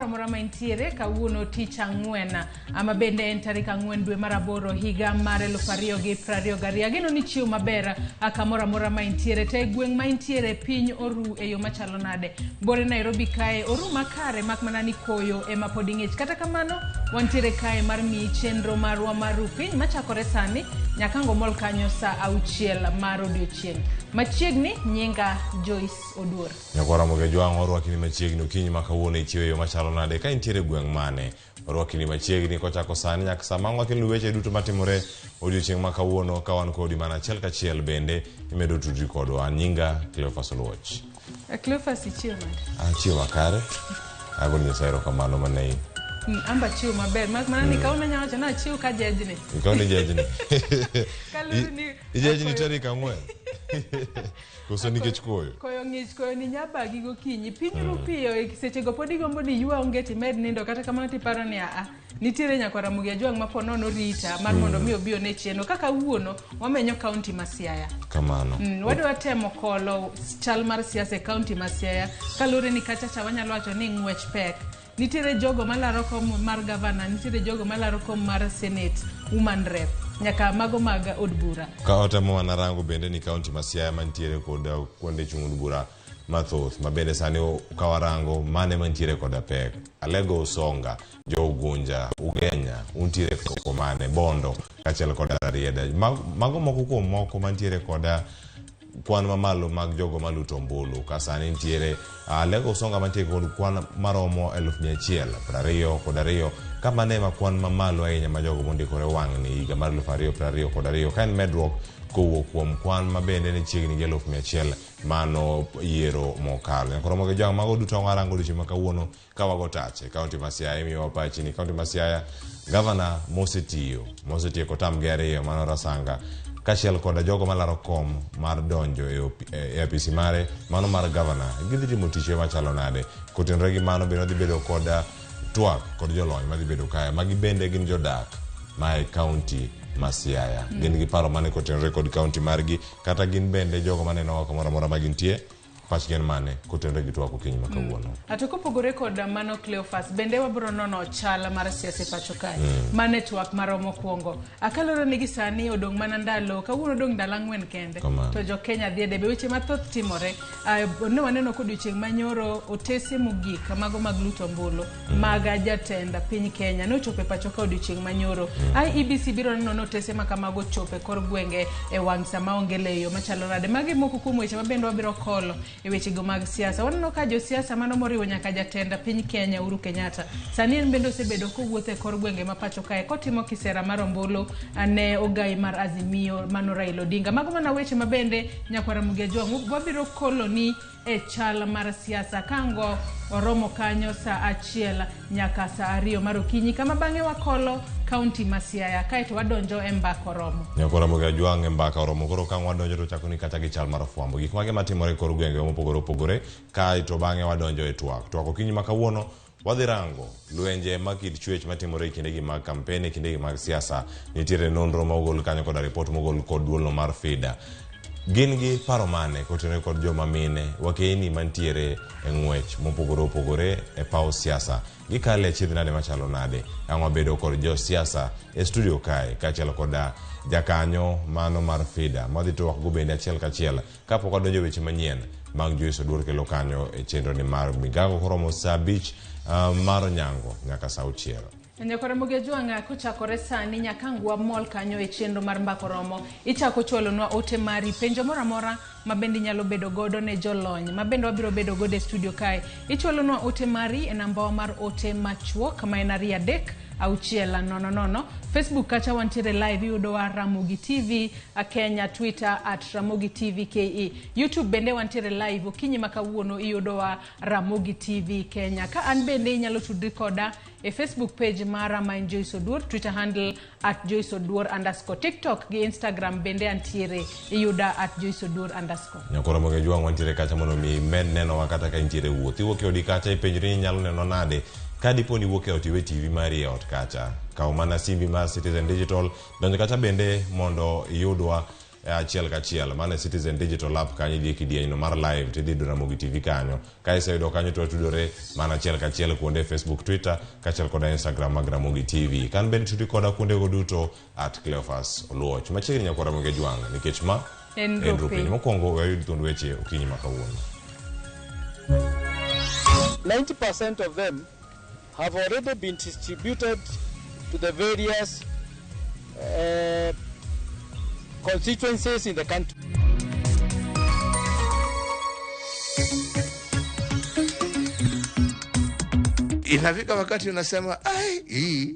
mora ma intiere kawuono tich ang'wen ama bende en tarik 4 dwe mar 8 higa mar 2022. Gino ni chiwo maber kamora mora ma intiere te gweng' ma intiere piny oru e yo machalo nade. Bore Nairobi kae oru makare mak mana ni koyo ema pod ng'ich. Kata kamano wantiere kae mar mi chenro marwa maru piny machakore sani nyaka ngomol kanyo sa 6 mar odiochieng'. Machiegni nyinga Joyce Oduor. Nyakwa Ramogi Jwang' orwakini machiegni okinyi makawuono ichiwo yo machalo nade ka intiere gweng' mane. Orwakini machiegni kochako sani nyaka sama ng'wakini weche duto matimore odiochieng' makawuono ka wan kodi mana achiel kachiel bende imedo tudri kodwa. Nyinga Cleophas Oluoch. Cleophas ichiwo nade? Chiwo makare. Agoni nyasairo kamano manai. Amba chiwo maber mana ni kauna nyawacho na chiwo ka jejni. Kauna jejni. Jejni tarik 4. Koso nikech koyo. Koyo ng'ich, koyo ni nyaba gigo kinyi. Piny rupiyo seche go podi gombo ni yua ongeti med nindo kata kamano tiparo ni nitiere Nyakwa Ramogi Jwang' ma ponono rita mar mondo mi obiyo ne chieno kaka wuono wamenyo kaunti ma Siaya. Kamano. Wadwa temo kolo chal mar siasa e kaunti ma Siaya kalure ni kachacha wanyalo wacho ni ng'wech pek. Nitiere jogo malaro kom mar governor, nitiere jogo malaro kom mar senate, woman rep, nyaka mago mag od bura. Ka otemo wanarango bende ni kaunti ma Siaya mantiere koda kuonde chung bura mathoth mabende sani kawarango mane mantiere koda pek. Alego Usonga, Jo Ugunja, Ugenya, untiere koko mane, Bondo, kachiel koda Rieda. Mago moko kuom moko mantiere koda kwan mamalo mag jogo maluto mbulu. Kasani ntiere Alego Usonga mantiere kod kwan maromo 1,122 koda riyo kama nema kwan mamalo ahinya ma jogo mondikore wang' ni higa mar 2022 koda riyo ka en medruok kowuok kuom kwan mabende ne chiegni gi 1,100 mano yiero mokalo. Nyakwa Ramogi Jwang' mago duto warango odiochieng' makawuono ka wago tache kaunti ma Siaya imiyo pachi ni kaunti ma Siaya gavana mosetiyo kotam gi ariyo mano Rasanga kachiel koda jogo malaro kom mar donjo e apisi mare mano mar gavana gidhi timo tich machalo nade. Kotenre gi mano bende dhi bedo koda twak kod jolony madhi bedo kae magi bende gin jodak mae kaunti ma Siaya. Gin gi paro mane kotenre kod kaunti margi kata gin bende jogo maneno oko moro moro magintie pach gen mane kotenre gi twak okinyi makawuono. Atoko pogore kod mano Cleophas bende wabro nono chala mar siasa pacho kae mane twak maromo kuongo akaloro nigi sani odong mana ndalo kawuono odong ndalo 4 kende to jo Kenya dhi debe weche mathoth timore. Ne waneno kodiochieng' manyoro otese mogik mago mag luto mbulu maga jatenda piny Kenya no chope pacho ka odiochieng' manyoro. IEBC biro nono otese makamago chope kor gwenge e wang' sama onge leyo machalo nade magi moko kuom weche mabende wabiro kolo e weche go mag siasa. Waneno ka jo siasa mano moriwo nyaka jatenda piny Kenya Uhuru Kenyatta sani en bende osebedo kowuotho e kor gwenge ma pacho kae kotimo kisera mar ombulu ne ogai mar Azimio mano Raila Odinga. Mago mana weche mabende Nyakwa Ramogi Jwang' wabiro koloni e chal mar siasa kango oromo kanyo sa 1 nyaka sa 2 mar okinyi kama bang'e wakolo kaunti ma Siaya kaeto wadonjo e mbaka oromo. Nyakwa Ramogi Jwang' e mbaka oromo koro ka wadonjo to chako ni kata gi chal mar fwambo gik mage matimore kor gwenge mopogore opogore kaeto bang'e wadonjo e twak okinyi makawuono wadhi rango lwenje makit chwech matimore kinde gi mag kampeni kinde gi mag siasa. Nitiere nonro ma ogol kanyo kod report mogol kod duolno mar FIDA. Gin gi paro mane kotenre kod joma mine wakeni mantiere e ng'wech mopogore opogore e paw siasa gikale chidh nade machalo nade. Ang'wa bedo kod jo siasa e studio kae kachiel koda jakanyo mano mar FIDA madhi to wak go bende achiel kachiel kapok wadonjo weche manyien mag Joyce Oduor kelo kanyo e chenro ni mar migago koromo sa 5 mar nyango nyaka sa 6. Nyakwa Ramogi Jwang' kochakore sani nyaka ngwa mol kanyo e chenro mar mbaka romo ichako chwalonwa ote mari penjo moro amora mabende nyalo bedo godo ne jolony mabende wabiro bedo godo e studio kae ichwalonwa ote mari e namba mar ote machuok ma en 2-600. Facebook kacha wantiere live yudo wa Ramogi TV Kenya, Twitter @Ramogi TV KE. YouTube bende wantiere live okinyi makawuono yudo wa Ramogi TV Kenya. Ka an bende inyalo tudri koda e Facebook page mara ma en Joyce Oduor, Twitter handle @Joyce Oduor_, TikTok gi Instagram bende antiere yuda @Joyce Oduor_. Nyakwa Ramogi Jwang' wantiere kacha mondo mi med neno wakata ka intiere wuothi wuok e odi kacha ipenjri ni nyalo neno nade Kadi poni wuok e ot iwe TV mari e ot kacha. Kao mana simbi mar Citizen Digital. Donjo kacha bende mondo iyudwa achiel kachiel mane Citizen Digital Lab kanyo di kidieny no mar live tidhi do Ramogi TV kanyo ka iseyudo kanyo to tudore mana achiel kachiel kuonde Facebook, Twitter kachiel koda Instagram mag Ramogi TV. Kan bende tudi koda kuonde go duto @Cleophas Oluoch. Machiegni nyako Ramogi Jwang nikech ma en rupiny mokwongo wayud thuond weche okinyi makawuono. 90% of them have already been distributed to the various constituencies in the country. Inafika wakati unasema hii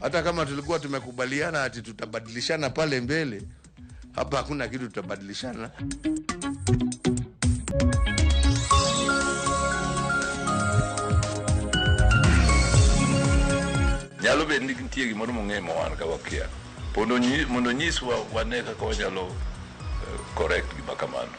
hata kama tulikuwa tumekubaliana ati tutabadilishana pale mbele, hapa hakuna kitu tutabadilishana. Nyalo bed ni nitie gimoro mong'emo wan ka wakia. Mondo nyiswa wane kaka wanyalo correct gima kamano.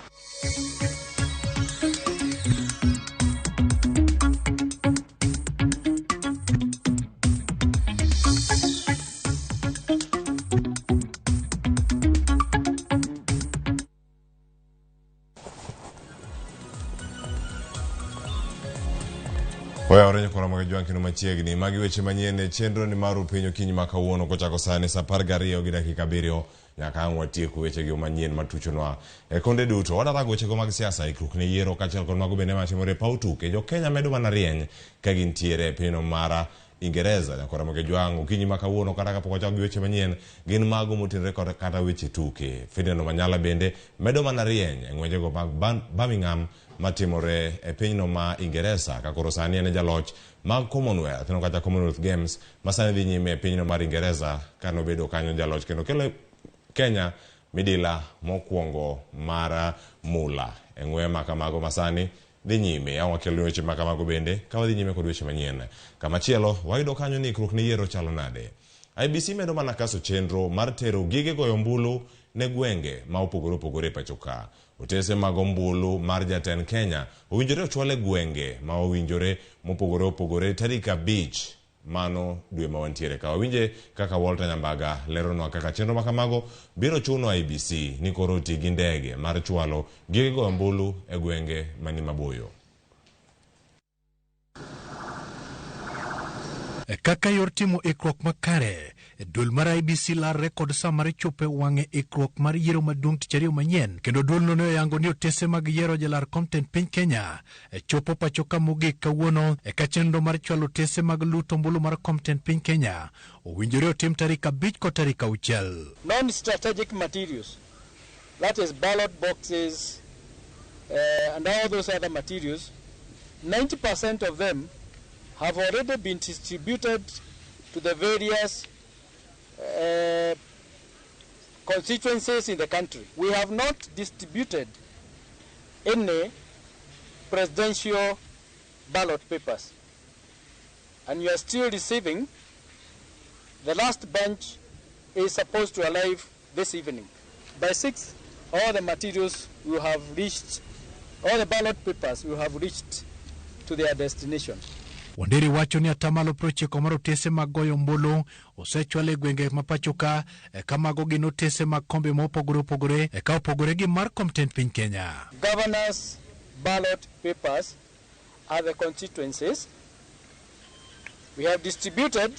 Oya orenyo kwa Ramogi Jwang kino machiegni magi weche manyien chenro ni maru pinyo kinyi makawuono kochako sani sa 12 gi dakika 7 nyaka ang' watieko weche gi manyien matuchonwa konde duto. Wadarago weche go mag siasa ikruk ne yiero kachiel kod mago bende matimore paw tuke. Jo Kenya medo mana rieny ka gintiere pino mara Ingereza. Nyako Ramogi Jwang okinyi makawuono kata kapok wachako gi weche manyien gin mago motenre kata weche tuke. Ferdinand Manyala bende medo mana rieny ng'weje go mag Birmingham matimore pinyno ma Ingereza ka koro sani ene jaloch mag Commonwealth no kata Commonwealth Games masani dhi nyime pinyno mar Ingereza kano bedo kanyo jaloch kendo kelo Kenya midila mokwongo mara mula ng'we makamago masani dhi nyime awakelo weche makamago bende ka wadhi nyime kod weche manyien kamachielo wayudo kanyo ni ikruk ne yiero chalo nade. IBC medo mana kaso chenro mar tero gige goyo mbulu ne gwenge ma opogore pacho ka. Otese mag ombulu mar jatend Kenya owinjore ochwale gwenge ma owinjore mopogore tarik 5 mano dwe ma wantiere ka. Winje kaka Walter Nyambaga leronwa kaka chenro makamago biro chuno IBC ni koro ti gi ndege mar chwalo gige goyo ombulu e gwenge mani maboyo. Kaka yor timo ikruok makare, dul mar IBC lar rekod sa mar chope wang'e ikruok mar yiero maduong' tich ariyo manyien, kendo dul no ne oyango ni otese mag yiero jalar content piny Kenya chopo pacho ka mogik kawuono ka chenro mar chwalo otese mag luto ombulu mar content piny Kenya owinjore otim tarik 5 kod tarik 6. Non-strategic materials, that is ballot boxes and all those other materials, 90% of them have already been distributed to the various constituencies in the country. We have not distributed any presidential ballot papers, and you are still receiving. The last bunch is supposed to arrive this evening. By 6, all the materials will have reached, all the ballot papers will have reached to their destination. Wanderi wacho ni atamalo 90 mar otese mag goyo mbulu osechwale gwenge mapacho ka kamago gin otese mag kombe ma opogore ka opogore gi mar content piny Kenya. Governors' ballot papers are the constituencies. We have distributed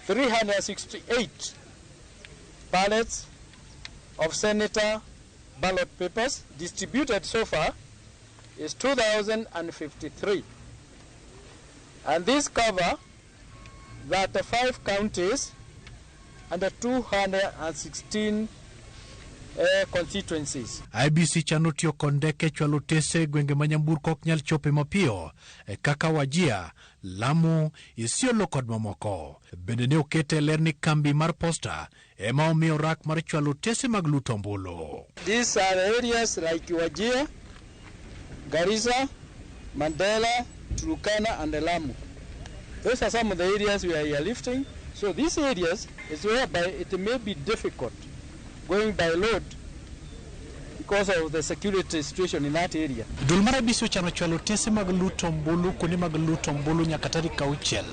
368 ballots of senator ballot papers. Distributed so far is 2,053. And these cover that the 5 counties and the 216 constituencies. IBC chano tiyo kondeke chwalo tese gwenge manyamburko ok nyal chope mapiyo kaka Wajia, Lamu, Isiolo kod mamoko. Bende ne okete ler ni kambi mar posta ema omiyo rak mar chwalo tese mag luto ombulu. These are areas like Wajia, Garissa, Mandela, Turkana and Lamu. Those are some of the areas we are here lifting. So these areas is whereby it may be difficult going by road because of the security situation in that area. Dul mar IBC chano chwalo tese mag luto ombulu kuonde mag luto ombulu nyaka tarik 6.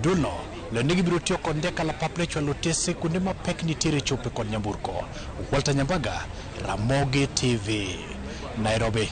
Dulno lendo gibiro tiyo kod ndeka la papre chwalo tese kuonde ma pek nitiere chope kod nyamburko. Walter Nyambaga, Ramogi TV, Nairobi.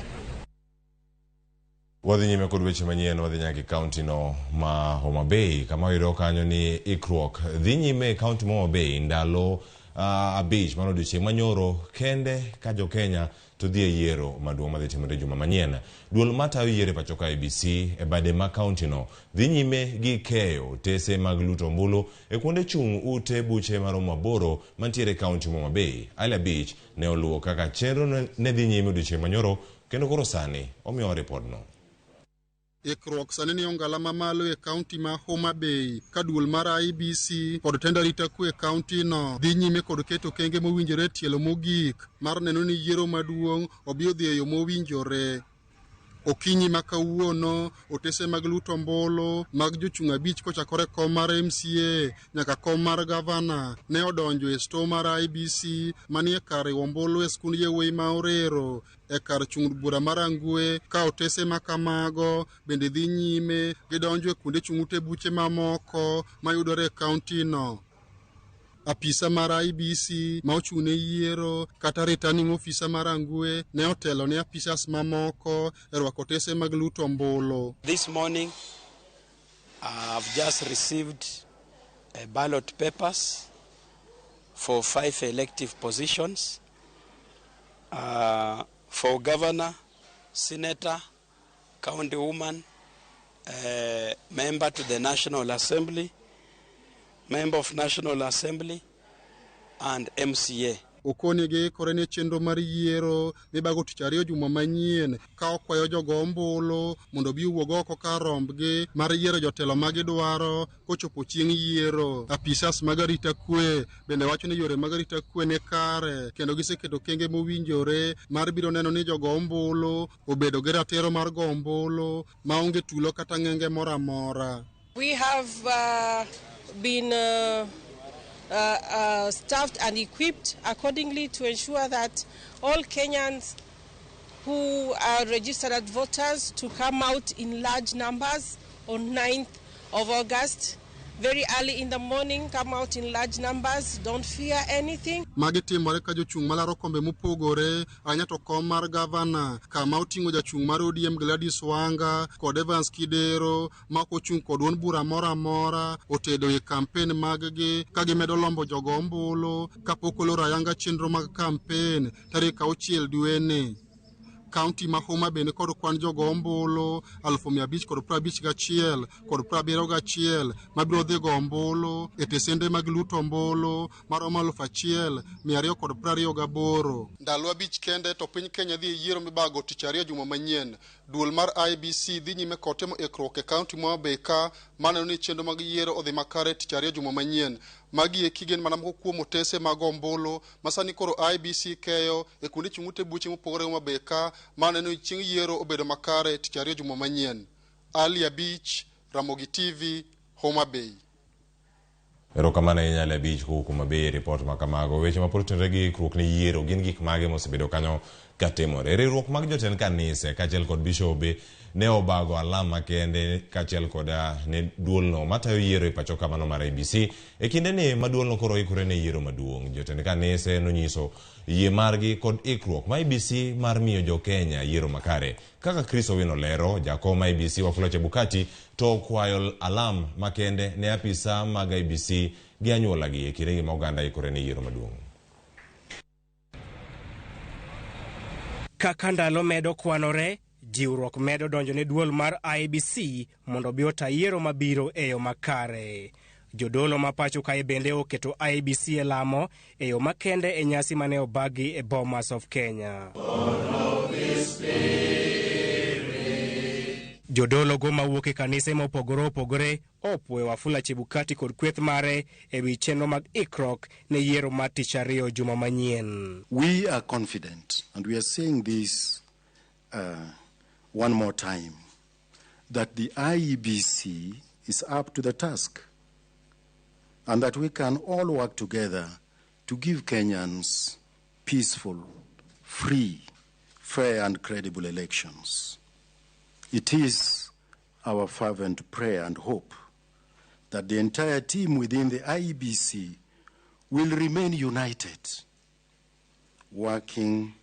Wadhi nyime kod weche manyien. Wadhi nyaka kaunti no ma Homa Bay kama yiro kanyo ni ikruok dhi nyime kaunti ma Homa Bay ndalo abich mano odiochieng' manyoro kende ka jo Kenya to dhi e yiero maduong' madhi timore juma manyien. Duol matayo yiero pacho ka ABC e bade ma kaunti no dhi nyime gi keyo tese mag luto ombulu e kuonde chung' ute buche maromo 8 mantiere kaunti ma Homa Bay. Ali Abich ne oluwo kaka chenro ne dhi nyime odiochieng' manyoro kendo koro sani omiyo ripodno. Ikruok sani ni ongala mamalo e kaunti ma Homa Bay ka duol mar IBC kod tenda rita kwe kaunti no dhi nyime kod keto kenge mowinjore tielo mogik mar neno ni yiero maduong' obi odhi e yo mowinjore. Okinyi ma kawuono otese mag luto ombulu mag jochung' abich kochakore kom mar MCA nyaka kom mar gavana ne odonjo e sto mar IBC manie kar ombulu e skund yewuoyi ma Orero e kar chung' bura mar Angwe. Ka otese ma kamago bende dhi nyime gidonjo e kuonde chung' ute buche mamoko mayudore e kaunti no. Apisa mar IBC ma ochune yiero kata returning officer mar Angwe ne otelo ne apisas mamoko e rwako tese mag luto ombulu. This morning I've just received ballot papers for 5 elective positions for governor, senator, county woman, member to the National Assembly, member of National Assembly and MCA. Okonege korene chenro mar yiero mibago tich ariyo juma manyien ka okwayo jogo ombulu mondo bi wuog oko ka rombgi mar yiero jotelo ma gidwaro kochopo chieng' yiero. Apisas mag arita kwe bende wacho ni yore mag arita kwe ne kare kendo giseketo kenge mowinjore mar biro neno ni jogo ombulu obedo gi ratiro mar go ombulu maonge tulo kata ng'enge moramora. We have been staffed and equipped accordingly to ensure that all Kenyans who are registered as voters to come out in large numbers on 9th of August. Very early in the morning, come out in large numbers, don't fear anything. Magitimore ka jochung' malaro kombe mopogore anyato kom mar gavana kama oting'o jachung' mar ODM Gladys Wanga kod Evans Kidero ma ochung' kod wuon bura mora otedo e kampen maggi ka gimedo lombo jogo ombulu kapok oloro ayanga chenro mag kampen tarik 6 dweni. County ma Homa Bay kod kwan jogo ombulu 551 kod 71 mabiro dhi go ombulu e tesende mag luto ombulu maromo 1228. Ndalo abich kende to piny Kenya dhi yiero mibago tich ariyo juma manyien. Duol mar IBC dhi nyime kotemo ikruok e kaunti ma Homa Bay ka maneno ni chenro mag yiero odhi makare tich ariyo juma manyien. Magi e kigen mana moko kuom otese mag ombulu masani koro IBC keyo e kuonde chung' ute buche mopogore Homa Bay ka maneno ni chieng' yiero obedo makare tich ariyo juma manyien. Ali Abich, Ramogi TV, Homa Bay. Erokamano ahinya Ali Abich kuom Homa Bay, report makamago. Weche mapotenore gi ikruok ne yiero gin gik mage mosebedo kanyo katimore. Riwruok mag jotend kanise kaachiel kod bishobe ne obago alama kende kaachiel kod ne duolno matayo yiero e pacho kamano mar ABC e kinde ni maduolno koro ikore ne yiero maduong'. Jotend kanise nonyiso yie margi kod ikruok ma ABC mar miyo jo Kenya yiero makare. Kaka Chris Owino lero, jakom ABC Wafula Chebukati to kwayo alam makende ne apisa mag ABC gi anyuolagi e kinde ma oganda ikore ne yiero maduong'. Kaka ndalo medo kwanore, jiwruok medo donjo ne duol mar IBC mondo bi ota yiero mabiro e yo makare. Jodolo ma pacho kae bende oketo IBC e lamo e yo makende e nyasi mane obagi e Bomas of Kenya. Jodolo go mawuok e kanise mopogore opogore opwoyo Wafula Chebukati kod kweth mare e wi chenro mag ikruok ne yiero mar tich ariyo juma manyien. We are confident, and we are saying this one more time, that the IEBC is up to the task and that we can all work together to give Kenyans peaceful, free, fair and credible elections. It is our fervent prayer and hope that the entire team within the IEBC will remain united, working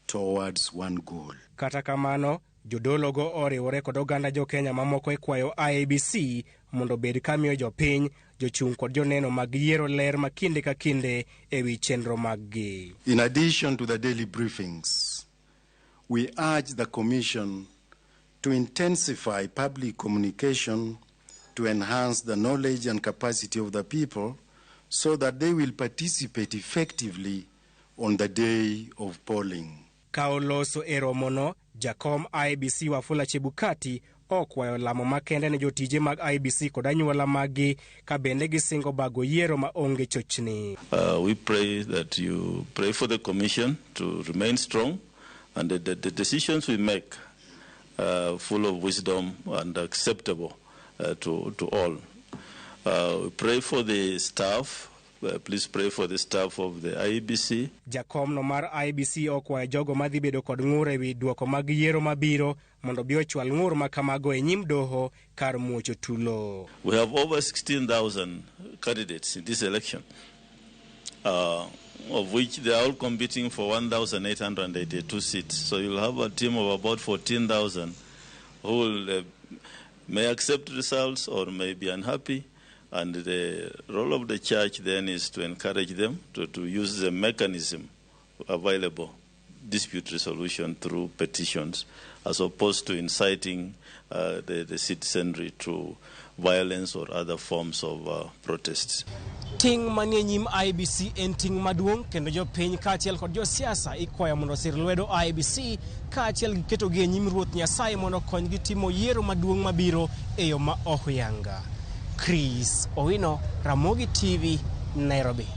towards one goal. Kata kamano, jodolo go oriwore kod oganda jo Kenya mamoko e kwayo IEBC mondo bed kamiyo jopiny, jochung' kod joneno mag yiero ler ma kinde ka kinde ewi chenro maggi. In addition to the daily briefings, we urge the Commission to intensify public communication to enhance the knowledge and capacity of the people so that they will participate effectively on the day of polling. Kaoloso e romono, jakom IEBC Wafula Chebukati okwayo lamo makende ne jotije mag IEBC kod anyuola maggi ka bende gisingo bago yiero ma onge chochni. We pray that you pray for the Commission to remain strong and the decisions we make full of wisdom and acceptable to all. We pray for the staff. Please pray for the staff of the IEBC. Jakom no mar IEBC okwayo jogo madhi bedo kod ng'ur ewi duoko mag yiero mabiro mondo bi ochwal ng'ur ma kamago e nyim doho kar muocho tulo. We have over 16,000 candidates in this election, of which they are all competing for 1,882 seats. So you'll have a team of about 14,000 who will, may accept results or may be unhappy. And the role of the church then is to encourage them to use the mechanism available, dispute resolution through petitions, as opposed to inciting the citizenry to violence or other forms of protests. Ting manie nyim IEBC en ting maduong' kendo jopiny kaachiel kod josiasa ikwayo mondo sir lwedo IEBC kaachiel gi keto gi e nyim Ruoth Nyasaye mondo konygi timo yiero maduong' mabiro e yo ma ohuyanga. Chris Owino, Ramogi TV, Nairobi.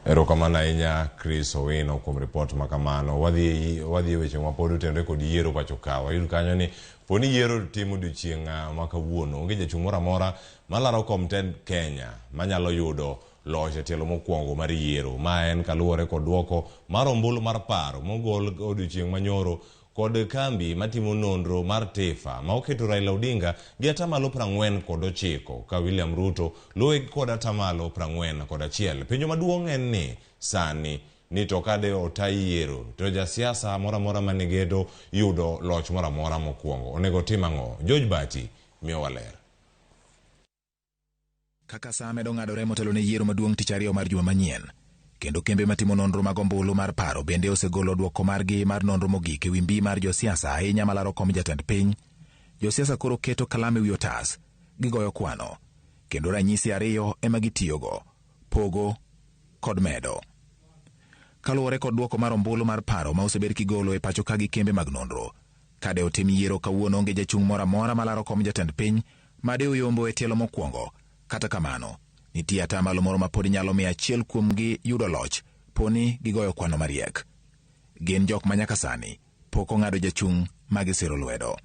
Erokamano ahinya Chris Owino kuom report makamano. Wadhi weche mapod otendore kod yiero pacho ka. Wayud kanyo ni poni yiero timo odiochieng' ma kawuono onge jachung' moro amora malaro komtend Kenya manyalo yudo loch e tielo mokwongo mar yiero. Ma en kaluwore kod duoko mar ombulu mar paro mogol odiochieng' manyoro kod kambi matimo nonro mar TIFA ma oketo Raila Odinga gi atamalo 49 ka William Ruto luwe kod atamalo 41. Penjo maduong' en ni sani ni to kade otayiero to jasiasa mora manigedo yudo loch mora mokwongo onego tim ang'o? George Bati miyo waler. Kaka saa medo ng'adore motelo ne yiero maduong' tich ariyo mar juma manyien, kendo kembe matimo nonro mag ombulu mar paro bende osegolo duoko margi mar nonro mogik e wi mbi mar josiasa ahinya malaro kom jatend piny. Josiasa koro keto kalam e wi otas, gigoyo kwano, kendo ranyisi ariyo ema gitiyogo: pogo kod medo. Kaluwore kod duoko mar ombulu mar paro ma osebed kigolo e pacho ka gi kembe mag nonro, kade otim yiero kawuono onge jachung' moro amora malaro kom jatend piny made oyombo e tielo mokwongo. Kata kamano, nitie atamalo moro ma pod nyalo miyo achiel kuomgi yudo loch poni gigoyo kwano mariek. Gin jok manyaka sani pok ong'ado jachung' ma gisiro lwedo.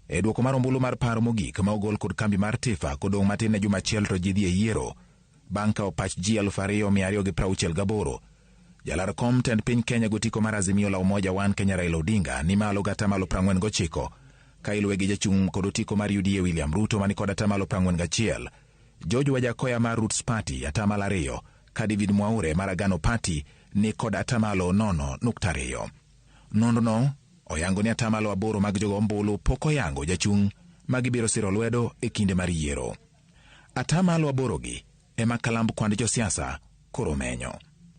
E duoko mar ombulu mar paro mogik ma ogol kod kambi mar TIFA kodong' matin ne juma achiel to ji dhi e yiero, bang' ka opach ji 2,268, jalar kom tend piny Kenya gotiko mar Azimio la Umoja One Kenya Raila Odinga ni malo gi atamalo 49, ka iluwe gi jachung' kod otiko mar UDA William Ruto mani kod atamalo 41, George Wajakoya mar Roots Party atamalo 2, ka David Mwaure mar Agano Party ni kod atamalo 0.2. Nonrono oyango ni atamalo 8 mag jogo ombulu pok oyango jachung' ma gibiro siro lwedo e kinde mar yiero. Atamalo 8 ema kalamb kwand josiasa koro menyo.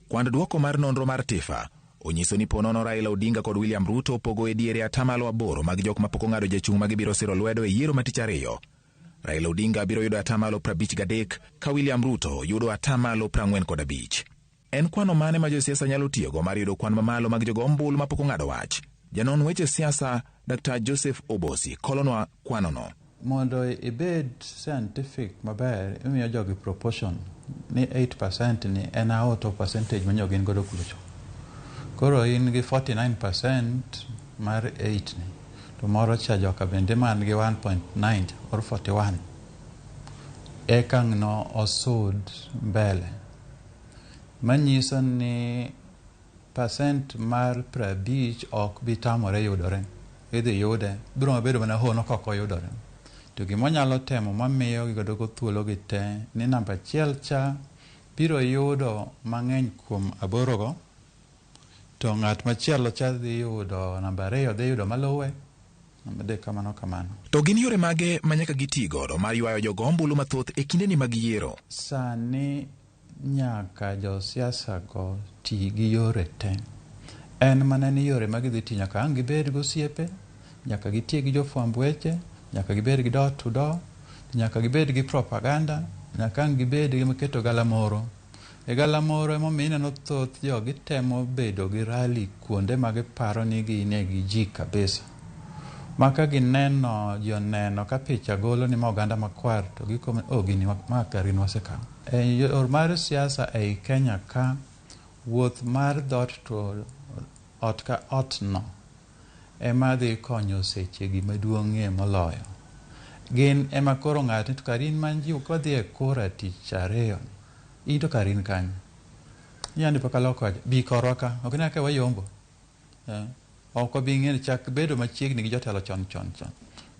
Kwand duoko mar nonro mar TIFA onyiso ni ponono Raila Odinga kod William Ruto opogo e diere atamalo 8 mag jok ma pok ong'ado jachung' ma gibiro siro lwedo e yiero matich ariyo. Raila Odinga biro yudo atamalo 53 ka William Ruto yudo atamalo 45. En kwano mane ma josiasa nyalo tiyogo mar yudo kwan mamalo mag jogo ombulu ma pok ong'ado wach? Janon weche siasa Dr. Joseph Obosi kolonwa kwanono. Mondo ibed scientific maber imiyo jogi proportion ni 8% ni en out of percentage manyo gin godo kucho. Koro in gi 49% mar 8 ni to moro cha joka bende man gi 1.9 or 41 ekang no osud mbele manyiso ni percent mar 50 ok bitamore yudore idhi yude biro bedo mana hono koko yudore to gimonyalo temo mamiyo gigodo go thuolo gi te ni namba achiel cha biro yudo mang'eny kuom aborogo, to ng'at machielo cha dhi yudo namba 2 dhi yudo maluwe, namba 3 kamano. To gin yore mage manyaka giti godo mar ywayo jogo ombulu mathoth e kindeni mag yiero? Sani nyaka josiasa go ti gi yore te. En mana ni yore mag dhi ti nyaka ang' gibed gosiepe, nyaka gitie gi jofwamb weche, nyaka gibed gi door to door, nyaka gibed gi propaganda, nyaka ang' gibed gi keto galamoro. E galamoro emomiyo ineno thoth jogi temo bedo gi rally kuonde ma giparo ni gine gi ji kabisa. Maka gineno joneno ka picha golo ni ma oganda makwar to gikome gini ma karin wasekawo. E yor mar siasa ei Kenya ka, wuoth mar dot to ot ka ot no ema dhi konyo sechegi maduong'ie moloyo. Gin ema koro ng'ato to karin manji kodhi e kora tich ariyo, in to karin kanyo. Yandi paka loko bi korwa ka, ok ne ka wayombo. Ok bi ng'eni chak bedo machiegni gi jotelo chon.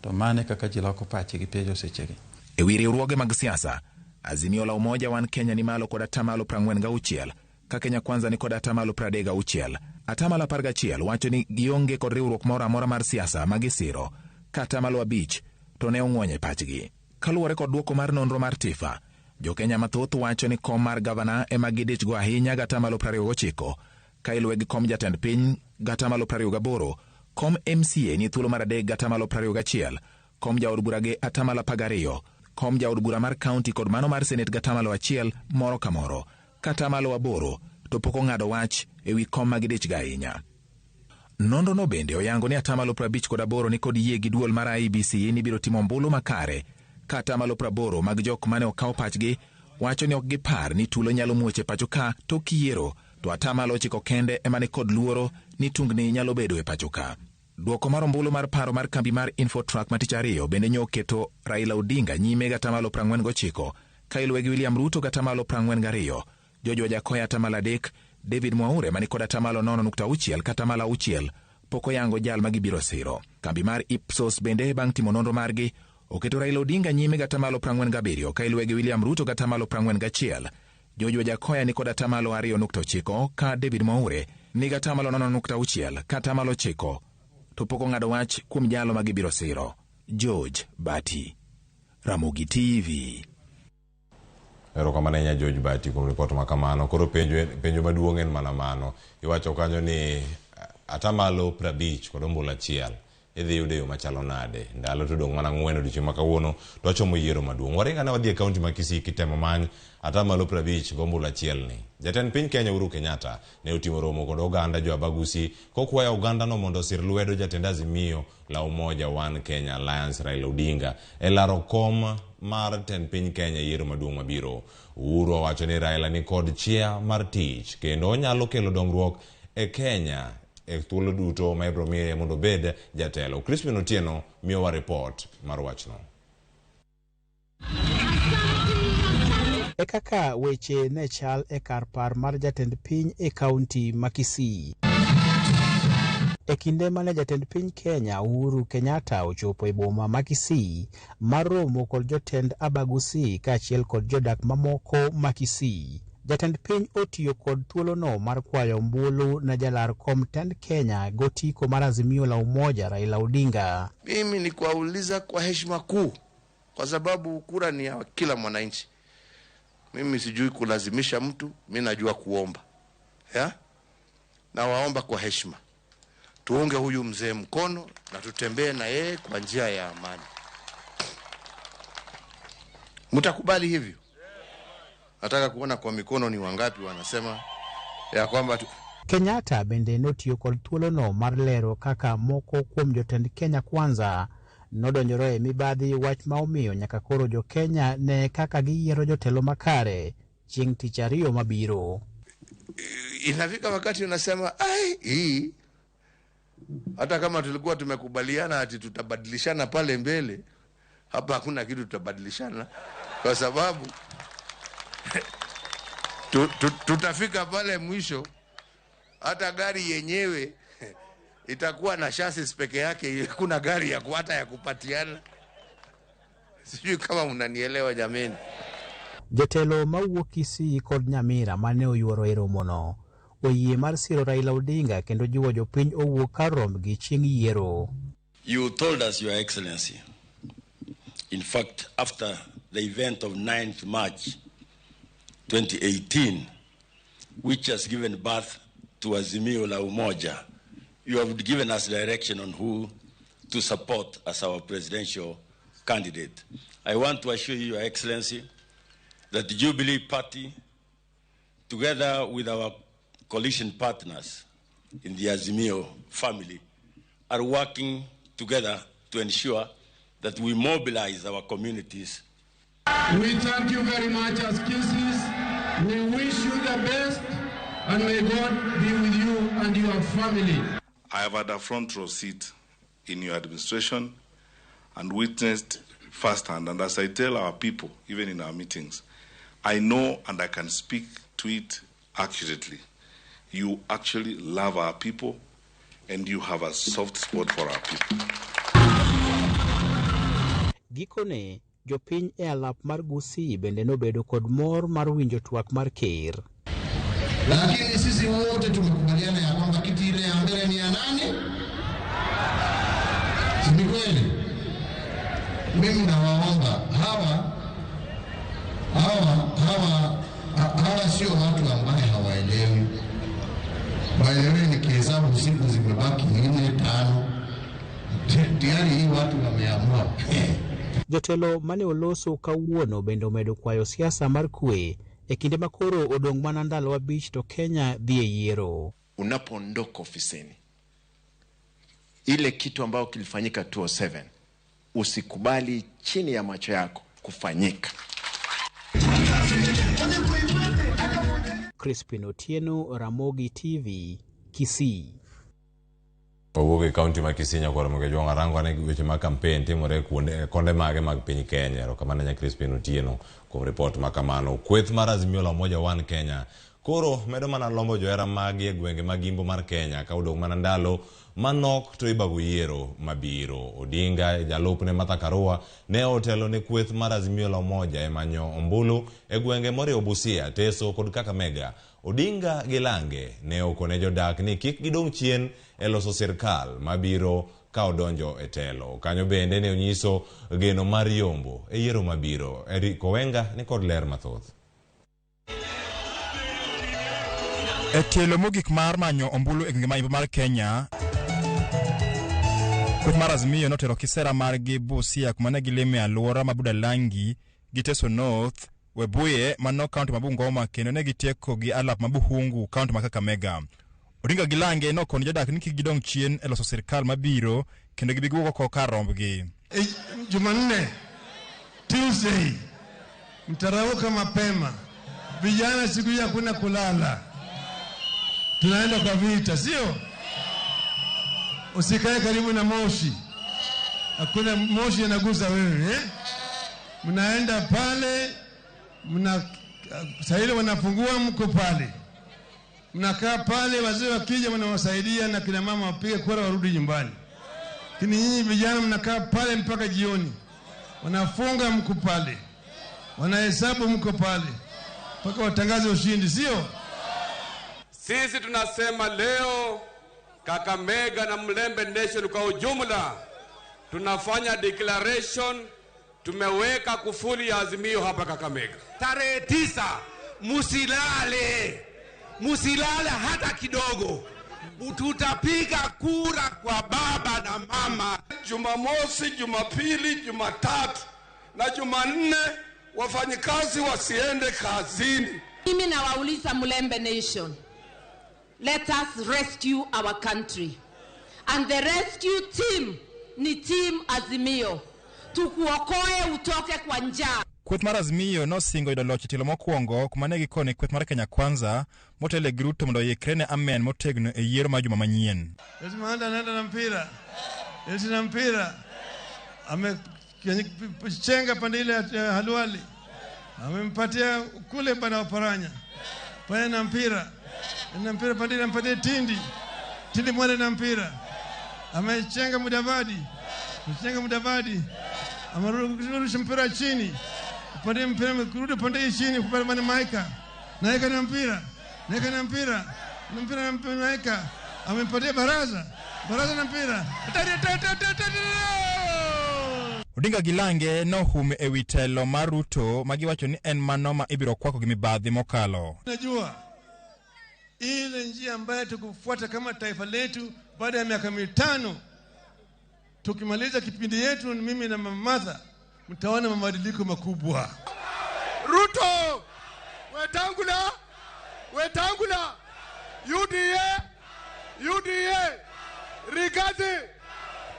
To mane kaka ji loko pachi gi pejo sechegi. E wi riwruoge mag siasa, Azimio la Umoja Wan Kenya ni malo kod 46%, ka Kenya Kwanza ni kod 36%. 11% wacho ni gionge kod riwruok moro amora mar siasa magisiro, ka 5% to ne ong'wonye pachgi. Kaluwore kod duoko mar nonro mar Tifa, Jo-Kenya mathoth wacho ni kom mar gavana ema gidich go ahinya 29%, ka iluwe gi kom jatend piny 28%, kom MCA ni thuolo mar 3 kom jaod bura gi 12, kom jaod bura mar kaunti kod mano mar senet 1 moro ka moro, ka 8 to pok ong'ado wach e wi kom magidich ga ahinya. Nonro no bende oyango ni 58% ni kod yie gi duol mar IEBC ni biro timo ombulu makare, ka 80% mag jok mane okaw pachgi wacho ni ok gipar ni tulo nyalo muoche pacho ka tok yiero, to 9% kende ema ni kod luoro ni tungni nyalo bedo e pacho ka. Duoko mar ombulu mar paro mar kambi mar Infotrack matich ariyo bende nyoketo Raila Odinga nyime 49%, ka iluwe gi William Ruto 42%, George Wajakoya 3%, David Mwaure mani kod 9.6 ka 6% pok oyango jal magibiro siro. Kambi mar Ipsos bende bang' timo nonro margi oketo Raila Odinga nyime 47%, ka iluwe gi William Ruto 41%, George Wajakoya ni kod 2.9 ka David Mwaure ni 9.6 ka 9, to pok ong'ado wach kuom jalo magibiro siro. George Bati, Ramogi TV. Erokamano George Bati kuom ripot makamano. Koro penjo maduong' en mana mano. Iwacho kanyo ni 50% kod ombulu achiel idhi yudo yo machalo nade. Ndalo to dong' mana 4 odiochieng' ma kawuono to wachomo yiero maduong'. Waringa ne wadhi e kaunti ma Kisii kitemo many 50% gi ombulu achiel ni. Jatend piny Kenya Uhuru Kenyatta ne otimo romo kod oganda jo Abagusi kokwayo oganda no mondo osir lwedo jatend Azimio la Umoja Wan Kenya Alliance Raila Odinga e laro kom mar tend piny Kenya yiero maduong' mabiro. Uhuru owacho ni Raila ni kod chia mar tich kendo onyalo kelo dongruok e Kenya e thuolo duto ma ibro miye mondo bed jatelo. Crispin Otieno miyowa report mar wachno. E kaka weche ne chal e kar par mar jatend piny e kaunti ma Kisii. E kinde mane jatend piny Kenya Uhuru Kenyatta ochopo e boma ma Kisii mar romo kod jotend Abagusi kaachiel kod jodak mamoko ma Kisii, jatend piny otiyo kod thuolono mar kwayo ombulu na jalar kom tend Kenya gotiko mar Azimio la Umoja Raila Odinga. Mimi ni kuwauliza kwa heshima kuu, kwa sababu kura ni ya kila mwananchi. Mimi sijui kulazimisha mtu, mimi najua kuomba. Na waomba kwa heshima, tuunge huyu mzee mkono na tutembee na yeye kwa njia ya amani. Mtakubali hivyo? Nataka kuona kwa mikono ni wangapi wanasema ya kwamba Kenyatta bende notiyo kod thuolono mar lero kaka moko kuom jotend Kenya Kwanza nodonjore e mibadhi, wach ma omiyo nyaka koro jo Kenya ne kaka giyiero jotelo makare chieng' tich ariyo mabiro. Inafika wakati unasema hii hata kama tulikuwa tumekubaliana ati tutabadilishana pale mbele, hapa hakuna kitu tutabadilishana, kwa sababu tutafika pale mwisho hata gari yenyewe itakuwa na chassis peke yake, kuna gari ya kuata ya kupatiana. Sijui kama mnanielewa jameni. Jatelo mawuok Kisii kod Nyamira mane oyuoro e romono oyie mar siro Raila Odinga kendo jiwo jopiny owuok kar rombgi chieng' yiero. You told us, Your Excellency, in fact, after the event of 9th March 2018, which has given birth to Azimio la Umoja, you have given us direction on who to support as our presidential candidate. I want to assure you, Your Excellency, that the Jubilee Party, together with our coalition partners in the Azimio family, are working together to ensure that we mobilize our communities. We thank you very much as Kisses. We wish you the best, and may God be with you and your family. I have had a front row seat in your administration and witnessed firsthand, and as I tell our people, even in our meetings, I know and I can speak to it accurately. You actually love our people and you have a soft spot for our people. Gikone, jopiny e alap mar Gusii bende nobedo kod mor mar winjo twak mar ker. Lakini sisi wote tumekubaliana ya kwamba kiti ile ya mbele ni ya nani? Si ni kweli? Mimi nawaomba hawa sio watu ambao hawaelewi. Waelewe nikihesabu siku zimebaki 4-5. Tayari hii watu wameamua. Jotelo mane oloso kawuono bende omedo kwayo siasa mar kwe e kinde makoro odong' mana ndalo abich to Kenya dhi e yiero. Unapoondoka ofisini, ile kitu ambayo kilifanyika 2007 usikubali chini ya macho yako kufanyika. Crispin Otieno, Ramogi TV, Kisii. Owuok kaunti ma Kisii nyakoro moge jwang' arango ne weche ma campaign timore konde mage mag piny Kenya. Erokamano nya Crispin Otieno kuom report ma kamano. Kweth mar Azimio la Umoja One Kenya koro medo mana lombo johera magi e gwenge magimbo mar Kenya ka odong' mana ndalo manok to ibago yiero mabiro. Odinga jalupne Martha Karua ne otelo ne kweth mar Azimio la Umoja e manyo ombulu e gwenge moriwo Busia, Teso kod Kakamega. Odinga Gilange ne okone jodak ni kik gidong' chien e loso sirkal mabiro ka odonjo e telo. Kanyo bende ne onyiso geno mar yombo e yiero mabiro. Eric Owenga ni kod ler mathoth. E telo mogik mar manyo ombulu e gwenge maimbo mar Kenya, kweth mar Azimio notero kisera margi Busia kuma ne gilime alwora ma Budalangi gi Teso North, Webuye manok kaunti ma Bungoma kendo ne gitieko gi alap ma Buhungu kaunti ma Kakamega. Odinga Gilange nokono jodak ni kik gidong' chien e loso sirkal mabiro kendo gibigo ko kar rombgi. Jumanne, Tuesday, mtarauka mapema. Vijana siku hii hakuna kulala. Tunaenda kwa vita, sio? Usikae karibu na moshi. Hakuna moshi yanaguza wewe, eh? Mnaenda pale, sahili wanafungua mko pale. Mnakaa pale, wazee wakija wanawasaidia na kina mama wapige kura warudi nyumbani. Lakini nyinyi vijana mnakaa pale mpaka jioni. Wanafunga mko pale. Wanahesabu mko pale. Mpaka watangaze ushindi, sio? Sisi tunasema leo Kakamega na Mlembe Nation kwa ujumla tunafanya declaration, tumeweka kufuli ya Azimio hapa Kakamega. Tarehe 9 musilale hata kidogo. Tutapiga kura kwa baba na mama. Jumamosi, Jumapili, Jumatatu na Jumanne wafanyikazi wasiende kazini. Mimi nawauliza Mlembe Nation, let us rescue our country. And the rescue team ni team Azimio. Tukuokoe utoke kwa njaa. Kweth mar Azimio nosingo yudo loch telo mokwongo kuma ne gikone kweth mar Kenya Kwanza motele Gruto mondo yikre ne amen motegno e yiero ma juma manyien. Nenda na mpira. Amechenga pande ile Halwali. Amempatia kule bana Oparanya. Pale na mpira. Na mpira pande ile mpatie Tindi mwale na mpira. Amechenga Mudavadi. amerusha mpira chini, pande mpira kurudi pande chini kupata bana Maika, naika na mpira, naika amempatia Baraza na mpira. Odinga Gilange nohum ewi telo mar Ruto magiwacho ni en mano ma ibiro kwako gi mibadhi mokalo. Najua ile njia ambayo tukufuata kama taifa letu baada ya miaka 5 tukimaliza kipindi yetu, mimi na Mama Martha, mtaona mabadiliko makubwa. Ruto wetangula UDA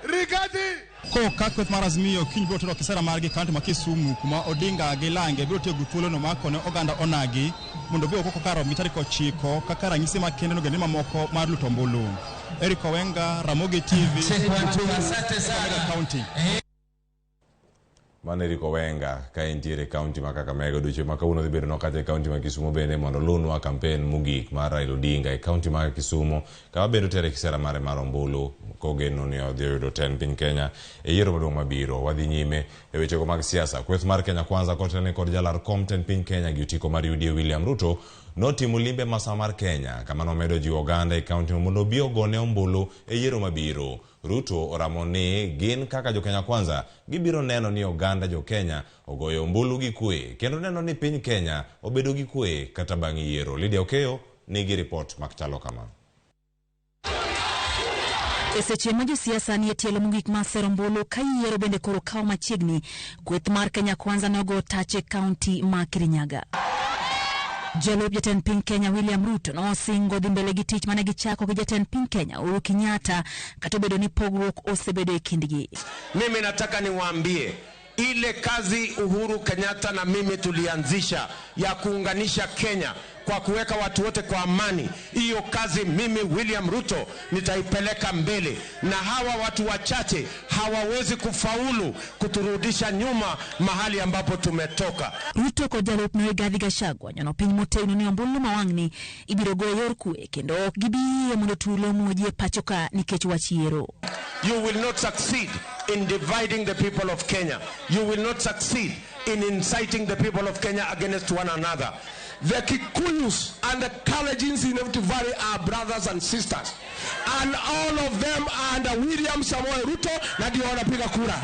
Rigadi ko kakweth mar Azimio kiny biro tero kisera margi kaunti ma Kisumu kuma Odinga Gilange biro tego thuolo no makone oganda onagi mondo biro koko karo mitari ko chiko kaka ranyisi makende no gende mamoko mar luto ombulu. Eric Owenga, Ramogi TV, County. Eric Owenga ka entiere county ma Kakamega duche ma kawuono dhi bedo nokate county ma Kisumo bende mondo lunwa campaign mugik mar Raila Odinga e county ma Kisumo ka wabedo tere kisera mare mar ombulu kogeno ni odhi yudo 10 piny Kenya e yiero maduong' mabiro. Wadhi nyime e wechego mag siasa. Kweth mar Kenya Kwanza kotene kod jalar kom 10 piny Kenya gi utiko mar UDA William Ruto notimo limbe masa mar Kenya kama nomedo jiwo oganda e county mondo obi ogone ombulu e yiero mabiro. Ruto oramo ni gin kaka jo Kenya Kwanza gibiro neno ni oganda jo Kenya ogoyo ombulu gi kwe kendo neno ni piny Kenya obedo gi kwe kata bang' yiero. Lydia Okeyo nigi report makchalo kama. Seche ma josiasa ni etielo mogik ma sero ombulu ka yiero bende koro kawo machiegni, kweth mar Kenya Kwanza nogo tache county ma Kirinyaga. Jalup jatend piny Kenya William Ruto nosingo dhi mbele gi tich mane gichako gi jatend piny Kenya Uhuru Kenyatta kata bedo ni pogruok osebedo e kindgi. Mimi nataka niwaambie ile kazi Uhuru Kenyatta na mimi tulianzisha ya kuunganisha Kenya kwa kuweka watu wote kwa amani, hiyo kazi mimi William Ruto nitaipeleka mbele, na hawa watu wachache hawawezi kufaulu kuturudisha nyuma mahali ambapo tumetoka. Ruto ko jalup no Rigathi Gachagua nyono piny motegno ni ombulu mawang'ni ibiro go yor kwe kendo ok gibi mondo tulo muoji pacho ka nikech wach yiero. You will not succeed in dividing the people of Kenya. You will not succeed in inciting the people of Kenya against one another. The Kikuyus and the Kalejins in Rift Valley are brothers and sisters, and all of them are under William Samoei Ruto na ndio wanapiga kura.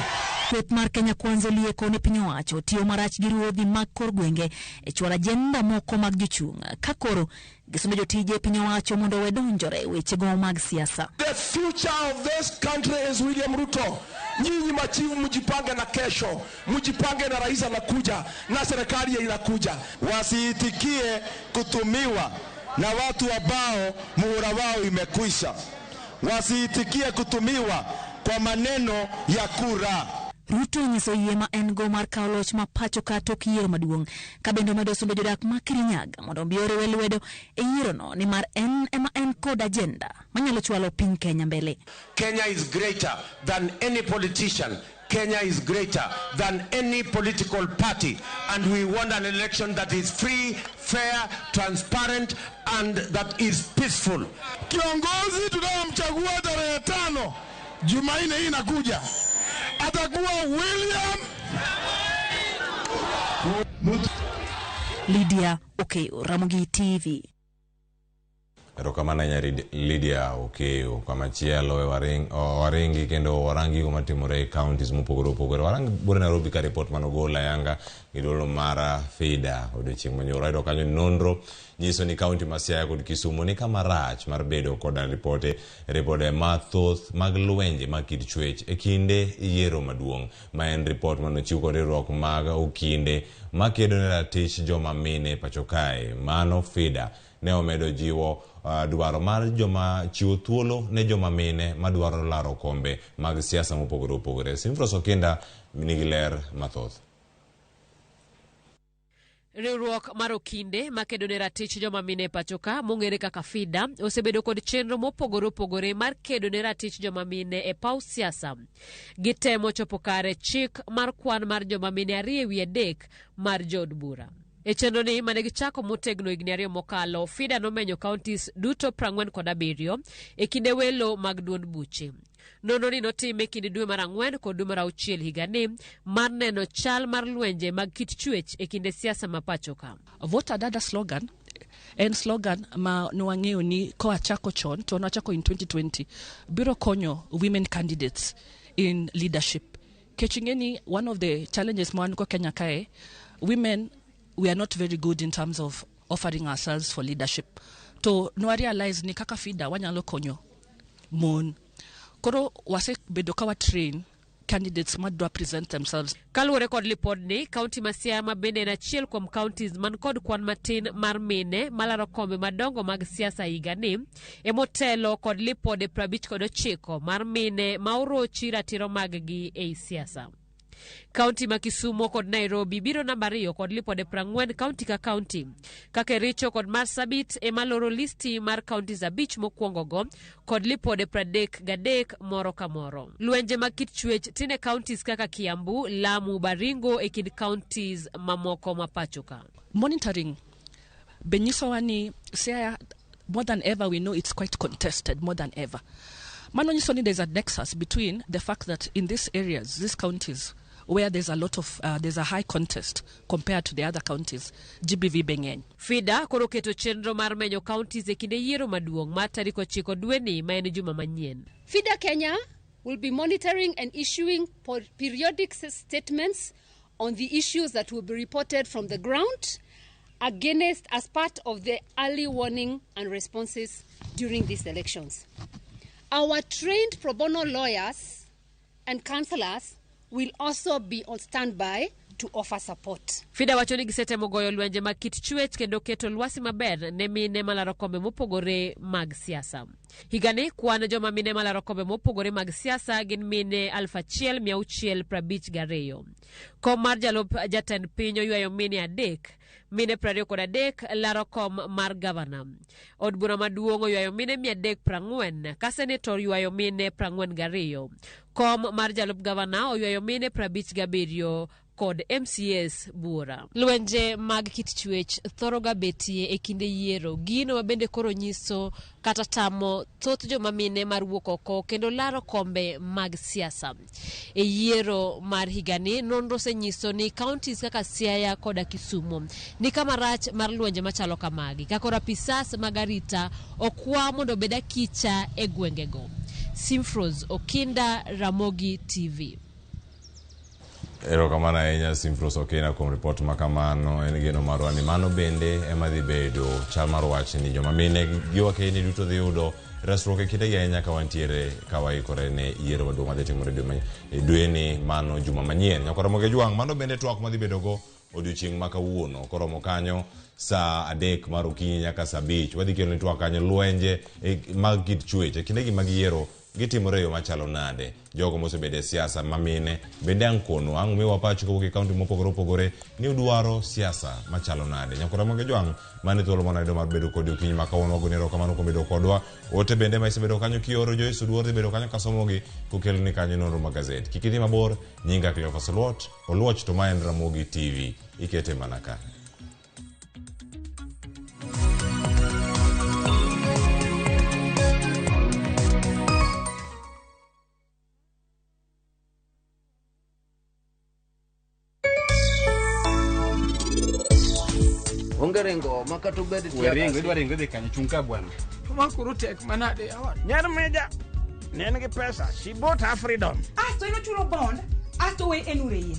Kweth mar Kenya Kwanza lieko ne piny owacho tiyo marach gi ruodhi mag kor gwenge e chwalo ajenda moko mag jochung' ka koro gisundo jotije piny owacho mondo wedonjore wechego mag siasa. The future of this country is William Ruto. Nyinyi machivu mjipange na kesho, mjipange na rais anakuja na serikali inakuja. Wasiitikie kutumiwa na watu ambao muhula wao imekwisha. Wasiitikie kutumiwa kwa maneno ya kura. Ruto nyiso yie ma en go mar kawo loch ma pacho ka tok yiero maduong' ka bende medo sundo jodak ma Kirinyaga mondo bi oriwe lwedo e yiero no ni mar en ema en kod agenda manyalo chwalo piny Kenya mbele. Kenya is greater than any politician. Kenya is greater than any political party, and we want an election that is free, fair, transparent, and that is peaceful. Kiongozi tunayomchagua tarehe 5 Jumanne hii inakuja atakuwa William. Lydia Okeyo, Ramogi TV. Erokamana nyari Lydia Okeyo. Kama chielo waringi kendo warangi kumatimore e counties mopogore opogore. Warangi bore Nairobi ka report manogola yanga idolo mara FIDA odiochieng' manyoro. Ayudo kanyo nonro nyiso ni county ma Siaya kod Kisumu ni kama rach mar bedo koda ripode mathoth mag lwenje mag kit chwech e kinde yiero maduong'. Ma en report manochiw kod riwruok mag okinde makedo ne ratich joma mine pacho kae. Mano FIDA ne omedo jiwo dwaro mar joma chiwo thuolo ne joma mine madwaro laro kombe mag siasa mopogore opogore. Simfros Okinda nigi ler mathoth. Riwruok mar okinde makedo ne ratich joma mine pachoka mong'ere kaka FIDA osebedo kod chenro mopogore opogore mar kedo ne ratich joma mine e paw siasa. Gitemo chopo kare chik mar kwan mar joma mine 2 ewi 3 mar jod bura. E chenro ni manegi chako motegno higni 2 mokalo, FIDA nomenyo counties duto 47 e kinde welo mag duond buche. Nono ni notime kinde dwe mar 4 kod dwe mar 6 higani mar neno chal mar lwenje mag kit chwech e kinde siasa mapachoka. Voter Dada slogan en slogan ma nwang'eyo ni koa chako chon to nachako in 2020 biro konyo women candidates in leadership. Kechingeni, one of the challenges mwanko Kenya kae, women, we are not very good in terms of offering ourselves for leadership. To no realize ni kaka FIDA wanyalo konyo mon. Koro wase bedo kawa train candidates madwa present themselves. Kaluwore kod lipod ni, kaunti ma Siaya bende en achiel kuom counties man kod kwan matin mar mine malaro kombe madongo mag siasa higani, emotelo kod lipode 59 mar mine ma orochi ratiro mag-gi ei siasa. Kaunti ma Kisumu kod Nairobi biro namba 2 kod lipode 40 kaunti ka kaunti. Kake Richo kod Marsabit emaloro listi mar kaunti 5 mokwongogo kod lipode 33 moro ka moro. Lwenje mag kit chwech tine counties kaka Kiambu, Lamu, Baringo e kid counties mamoko mapachoka. Monitoring benyiso ni Siaya, more than ever we know it's quite contested, more than ever. Mano nyiso ni there's a nexus between the fact that in these areas, these counties, where there's a lot of there's a high contest compared to the other counties, GBV bengeny. FIDA koro keto chenro mar menyo counties e kinde yiero maduong' mar tarik 9 dweni ma en juma manyien. FIDA Kenya will be monitoring and issuing periodic statements on the issues that will be reported from the ground as part of the early warning and responses during these elections. Our trained pro bono lawyers and counselors will also be on standby to offer support. FIDA wacho ni gisetemo goyo lwenje mag kit chwech kendo keto lwasi maber ne mine malaro kombe mopogore mag siasa. Higani kwan joma mine malaro kombe mopogore mag siasa gin mine 1,652. Kom mar jalup jatend piny oywayo mine 3, mine 23 laro kom mar gavana. Od bura maduong' oywayo mine 340, ka senator oywayo mine 42. Kom mar jalup gavana oywayo mine 57 kod MCS bura. Lwenje mag kit chwech thoroga betie e kinde yiero, gino mabende koro nyiso kata tamo thoth joma mine mar wuok oko kendo laro kombe mag siasa. E yiero mar higani, nonro senyiso ni counties kaka Siaya koda Kisumu ni kama rach mar lwenje machalo kamagi, kakora pisas magarita okwa mondo beda kicha e gwengego. Simfros Okinda, Ramogi TV. Erokamano ahinya Simfros Okinda kuom report makamano. En geno marwa ni mano bende ema dhi bedo chal mar wach ni joma mine gi wakeni duto dhi yudo resruok e kinde ahinya ka wantiere ka waikore ne yiero maduong' madhi timore dwe ni mano juma manyien. Nyakora Ramogi Jwang', mano bende twak madhi bedogo odiochieng' ma kawuono. Koromo kanyo saa 3 mar okinyi nyaka saa 5 wadhi kelo ni twak kanyo lwenje mag kit chwech e kinde gi mag yiero gitimore yo machalo nade. Jogo mosebede siasa mamine bende ang'kono ang' miwa pacho kowuok e kaunti mopogore opogore ni udwaro siasa machalo nade. Nyakora Ramogi Jwang', mane thuolo manayudo mar bedo kodi okinyi ma kawuono wagoni erokamano kuom bedo kodwa. Ote bende ma isebedo kanyo kioro Joyce Oduor dhi bedo kanyo kasomogi kokelo ni kanyo nonro mag gazet. Kik idhi mabor, nyinga Cleophas Oluoch to ma en Ramogi TV. Ikete mana ka. Ongerengo makato bed tiaga. Werengo de kanyo chunga bwana. Kuma kuru tek manade awan. Nyar meja. Nengi pesa. She bought her freedom. So ino chulo bond. Asto we enureye.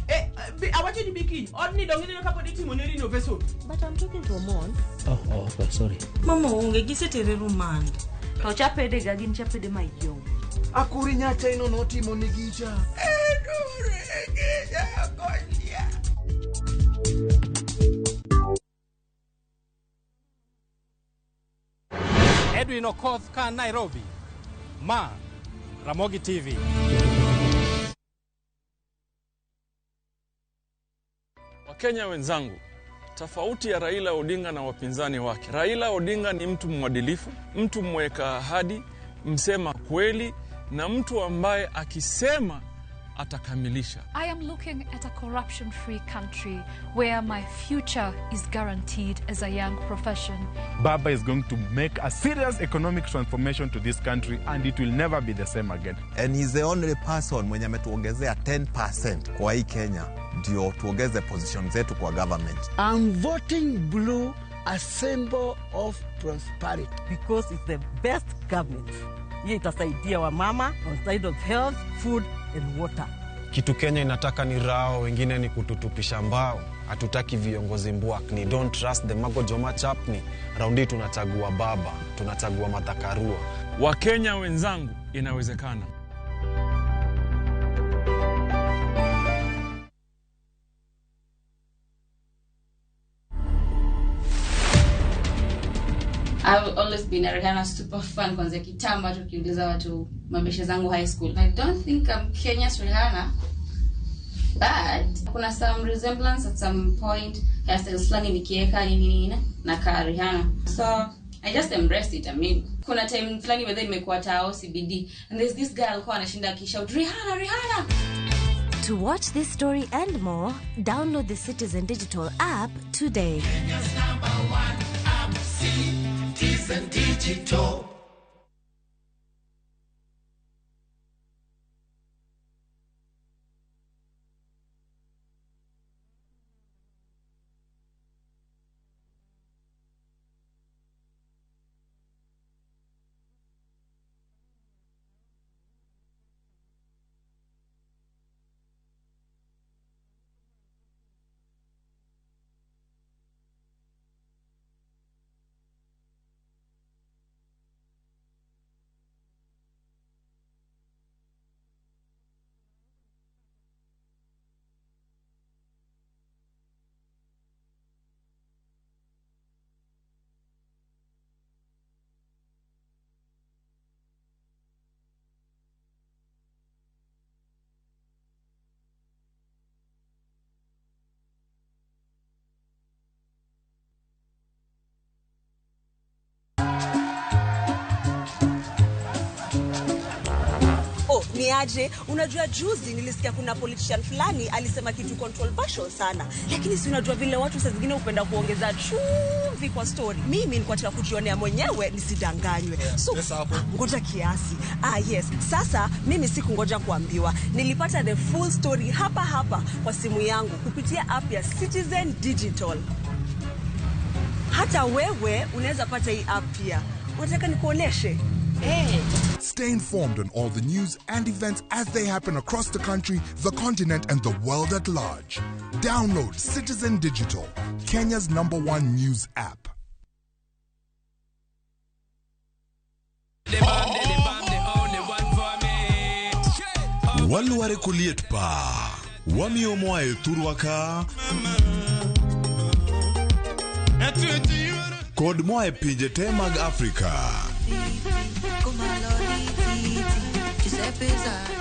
Awacho ni bikini. Odni dongi ne kapodi timo ne renovation. But I'm talking to a man. Oh, sorry. Mama onge gisetere rumand. To chapede ga gin chapede mayom. Akuri nyacha ino notimo ni gicha. Edure gicha konya. Edwin Okoth ka Nairobi. Ma Ramogi TV. Wakenya wenzangu, tofauti ya Raila Odinga na wapinzani wake. Raila Odinga ni mtu mwadilifu, mtu mweka ahadi, msema kweli na mtu ambaye akisema atakamilisha. I am looking at a corruption-free country where my future is guaranteed as a young profession. Baba is going to make a serious economic transformation to this country and it will never be the same again. And he's the only person mwenye ametuongezea 10% kwa hii Kenya ndio tuongeze position zetu kwa government. I'm voting blue, a symbol of prosperity. Because it's the best government. Hii itasaidia wa mama on side of health, food and water. Kitu Kenya inataka ni rao, wengine ni kututupisha mbao. Hatutaki viongozi mbwakni. Don't trust the magojoma chapni. Raundi tunachagua baba, tunachagua matakarua. Wakenya wenzangu, inawezekana. I've always been a Rihanna super fan kwanza kitambo tukiuliza watu mabeshe zangu high school. I don't think I'm Kenya's Rihanna, but kuna some resemblance at some point. Hairstyles flani nikieka nini na ka Rihanna. So I just embraced it. I mean, kuna time flani whether imekuwa tao CBD and there's this girl alikuwa anashinda akishout Rihanna, Rihanna. To watch this story and more, download the Citizen Digital app today. Kenya's #1 app, Citizen Digital. Niaje, unajua juzi nilisikia kuna politician fulani alisema kitu controversial sana. Lakini si unajua vile watu saa zingine upenda kuongeza chumvi kwa story. Mimi nilikuwa nataka kujionea mwenyewe nisidanganywe. So ngoja kiasi. Yes. Sasa mimi sikungoja kuambiwa. Nilipata the full story hapa kwa simu yangu kupitia app ya Citizen Digital. Hata wewe unaweza pata hii app pia. Unataka nikuoneshe? Hey. Stay informed on all the news and events as they happen across the country, the continent, and the world at large. Download Citizen Digital, Kenya's #1 news app. Waluare kuliet pa, wamiyo moae turwaka, kod moae pinje te mag Afrika.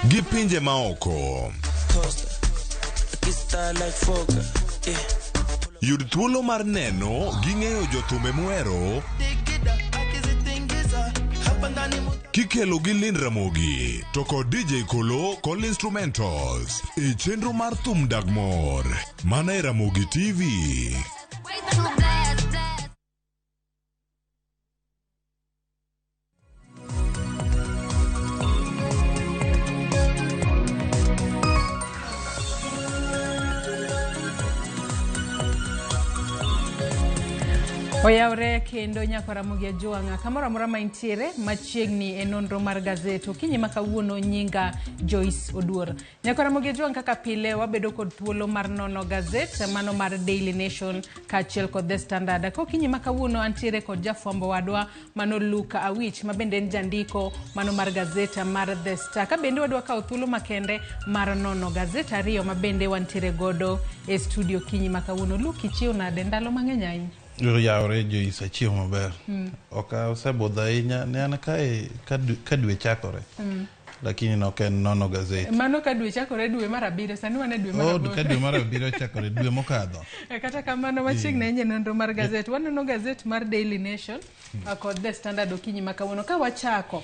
Gi pinje maoko. Yud thuolo mar neno gi ng'eyo jothumbe muhero kikelo gi Lin Ramogi to kod DJ Kolo kod instrumentals e chenro mar thum Dagmor mana e Ramogi TV. Oyaure kendo nyako Ramogi Juanga kamora mora maintiere machiegni e nonro mar gazeto kinyi makawuono nyinga Joyce Oduor. Nyako Ramogi Juanga kaka pile wabedo kod thuolo mar nono gazet mano mar Daily Nation kaachiel kod The Standard. Ko kinyi makawuono antiere kod jafwambo wadwa mano Luka Awich mabende en jandiko mano mar gazeta mar The Star. Ka bende wadwa kawo thuolo makende mar nono gazeta ariyo mabende wantiere godo e studio kinyi makawuono. Luki chiwo nade ndalo mang'eny ahinya. Yaure Joyce chiwo maber. Oka osebudho ahinya ne an kae ka dwe chakore. Lakini no ken nono gazeti. Mano ka dwe chakore dwe mar 7 sani wane dwe mar 8. Ka dwe mar 7 chakore dwe mokadho. Kata kamano machiegni enye nonro mar gazet. Waneno gazet mar Daily Nation kod The Standard okinyi makawuono ka wachako.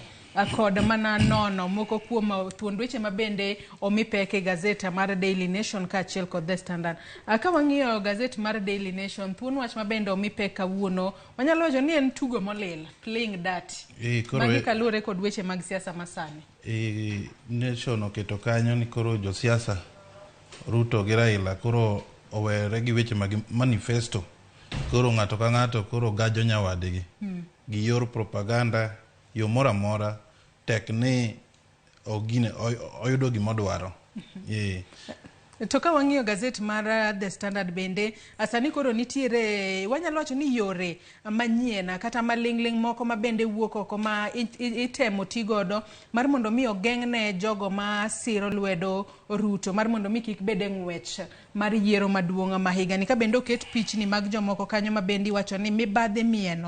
kod mana nono moko kuom thuond weche mabende omi pek e gazeta mar Daily Nation kaachiel kod The Standard. Ka wang'iyo gazet mar Daily Nation, thuon wach mabende omi pek kawuono, wanyalo wacho ni en tugo molil, playing dirty. Magi kaluwore kod weche mag siasa masani. Nation oketo kanyo ni koro josiasa Ruto gi Raila koro owere gi weche mag manifesto. Koro ng'ato ka ng'ato koro gajo nyawadgi. Gi yor propaganda, yo mora mora, tek ni oyudo gimodwaro. To ka wang'iyo gazet mar The Standard bende, asani koro nitiere, wanyalo wacho ni yore manyien kata malingling moko ma bende wuok oko ma itemo tigodo mar mondo mi ogeng'ne jogo ma siro lwedo Ruto, mar mondo mi kik bede ng'wech mar yiero maduong' ma higani. Ka bende oket pichni mag jomoko kanyo ma bende wacho ni mibadhi mieno